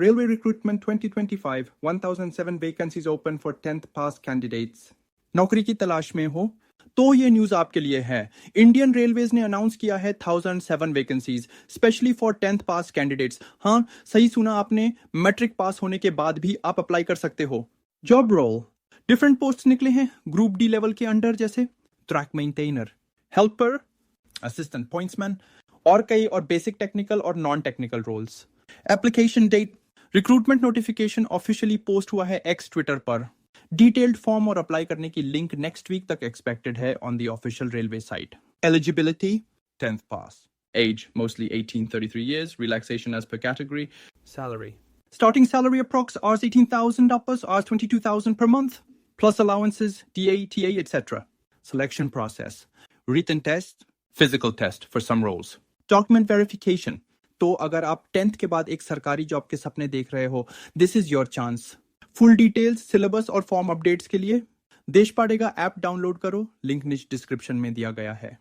Railway Recruitment 2025, 1007 vacancies open for 10th pass candidates. नौकरी की तलाश में हो तो ये न्यूज आपके लिए है। इंडियन रेलवेज ने अनाउंस किया है 1007 vacancies specially for 10th pass candidates. हाँ, सही सुना आपने, मैट्रिक पास होने के बाद भी आप अप्लाई कर सकते हो। जॉब रोल डिफरेंट पोस्ट निकले हैं ग्रुप डी लेवल के अंडर, जैसे track maintainer, helper, assistant pointsman और कई और बेसिक टेक्निकल और non technical roles. Application date recruitment notification officially post हुआ है एक्स ट्विटर पर। डिटेल्ड फॉर्म और अप्लाई करने की लिंक नेक्स्ट वीक तक एक्सपेक्टेड है on the official railway site. Eligibility 10th pass, age mostly 18-33 years, relaxation as per category, salary starting salary approx Rs 18,000 upwards, Rs 22,000 per month plus allowances, DA, TA, etc. Selection process: written test, physical test for some roles. Document verification, तो अगर आप 10th के बाद एक सरकारी job के सपने देख रहे हो, this is your chance. Full details, syllabus और फॉर्म अपडेट्स के लिए देश पाड़ेगा ऐप डाउनलोड करो, लिंक नीचे डिस्क्रिप्शन में दिया गया है।